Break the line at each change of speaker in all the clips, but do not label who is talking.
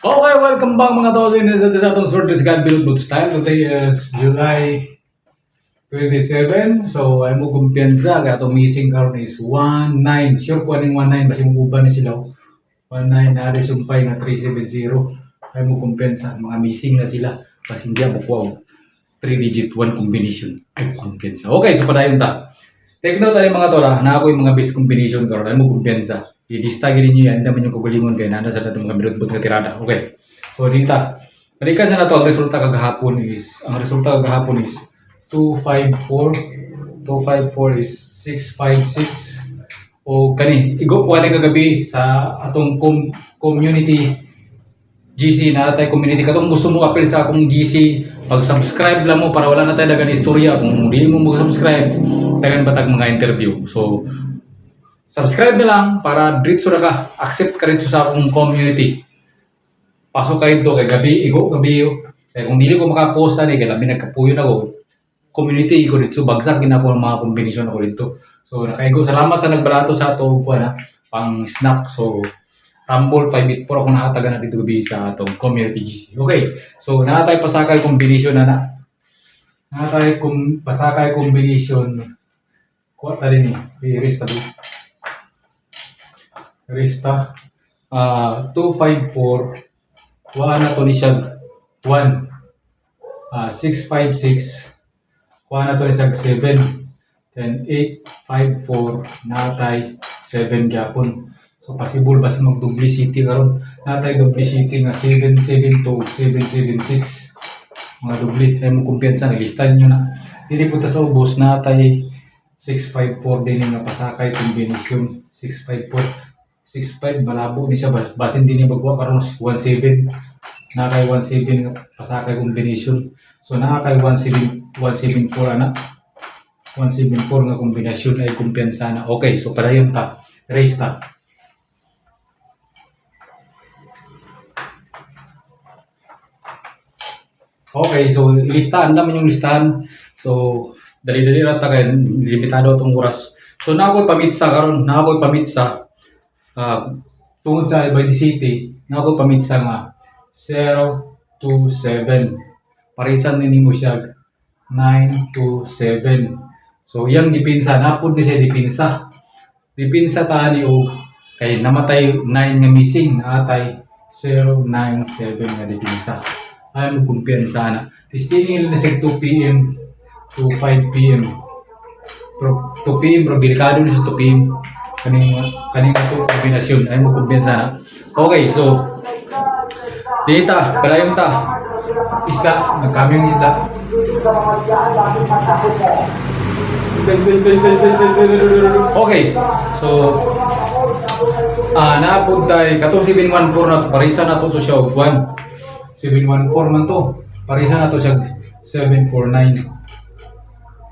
Okay, welcome back mga tol sa atong short God Build Boot Style. Today is July 27. So, ay mo kumpiyansa kaya itong missing karon is 19. Sure ko aning 19 basi mo uban ni sila. 19 na rin sumpay na 370. Ay mo kumpiyansa mga missing na sila basi hindi mo kuwaw 3 digit 1 combination. Ay kumpiyansa. Okay, so padayon ta. Take note tayo mga tol, na ako yung mga base combination karon ay mo kumpiyansa. I-lista gini niyo yan, naman yung kugulingon kayo, nanda sa natin mga birot-birot na tirada. Okay. So, dito. Balikan sa na to, ang resulta kagahapon is 254. 254 is 656. O kani, igo po kagabi sa atong community GC na tayo community. Katong gusto mo appeal sa akong GC, pag-subscribe lang mo para wala na tayo dagan istorya. Kung hindi mo mag-subscribe, dagan batag mga interview. So, subscribe na lang para diretso na ka. Accept ka rin sa akong community. Pasok kayo dito kay gabi, gabi. Kaya kung hindi ko makapost kay labi nagkapuyo na ko. Community ko dito, bagsak gina po ng mga kombinasyon ako dito. So nakaigo, salamat sa nagbarato sa ato pang snack. So Rumble 584 ako nakataga na dito gabi sa atong community GC. Okay, so nakatay pasakay kombinasyon na. Nakatay pasakay kombinasyon. Kuha ta rin i-resta dito. Resta 254 kuha na to ni siyag 1 656 kuha na to ni siyag 7 then 854 natay 7 gyapon. So possible basta mag duplicity karon natay duplicity nga 772 776 mga dubli ay mo kumpiyansa nagistan nyo na dili po ta sa ubos natay 654 din nga pasakay kombinasyon 654 65 malabo ni siya basin din ni bagwa karon 17 na kay 17 nga pasakay combination. So na kay 174 ana 174 nga kombinasyon ay kumpiyansa na. Okay, so padayon ta raise ta. Okay, so listahan naman yung listahan. So dali-dali ra ta kay limitado atong oras. So na ako'y pamitsa karon, na ako'y pamitsa tungod sa by the city, na ako pamitsa nga 027. Parisan ni mo siya 927. So yang dipinsa, napod ni siya dipinsa. Dipinsa ta ni og kay namatay 9 nga missing, natay 097 nga dipinsa. Ay mo kumpiyansa na. Tistingin na siya 2 PM to 5 PM. Pero 2 PM, bro, delikado na siya 2 PM. Kaning ito kombinasyon ay mo kumpiyansa na. Okay, so dita, padayon ta. Isda, nagkami yung isda. Okay, so naapod tayo kato 714 na to, parisa na to siya og 1 714 man to, parisa na to siya 749.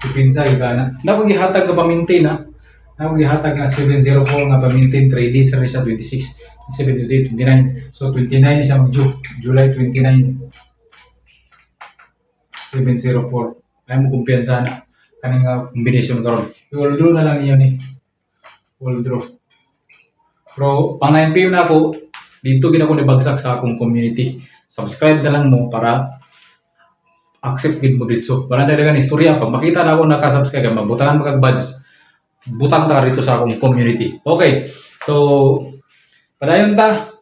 Ipinsa igana na kung gihatag ka pa-maintain ha. Ako gihatag nga 704 nga pa-maintain 3 days sa 26, 27, 29. So 29 siya mag-due, July 29. 704. Ay mo kumpiyansa na kaning combination karon. I-all draw na lang iyon all draw. Pero pang 9 PM na ako, dito gina ko nibagsak sa akong community. Subscribe na lang mo para accept gid mo dito. Wala na dagan istorya pag makita na ako naka-subscribe, mabutangan mo kag badge. Butang ta rito sa akong community. Okay. So padayon ta.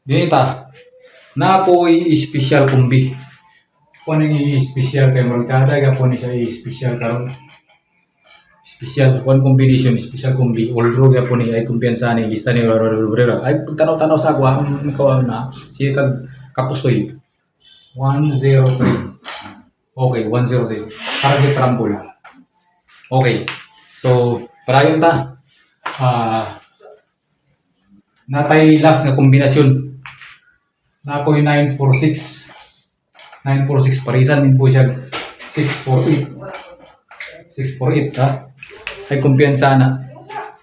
Dita. Na ako'y special kumbi. Kung anong special kay Morgada gapon ni siya special karon. Special one combination special kumbi. All draw gapon ni ay kumpiyansa ni lista ni ay tanaw-tanaw sa ako ang ikaw na siya kag kapusoy. 103. Okay, 103. Target rumble. Okay. So, padayon ta. Natay last na kombinasyon. Na ako yung 946. 946 parisan din po siya 648. 648 ha. Ay kumpiyansa na.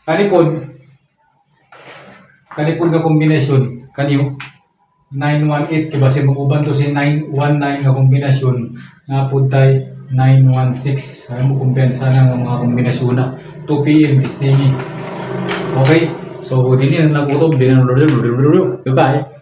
Kanipod nga kombinasyon. Kanyo 918 kaya basi mag-uban to si 919 nga kombinasyon na putay 916. Ay mo kumpensa na ng mga kombinasyon na 2 p.m. testing. Okay? So, din na nagutom. Bye-bye.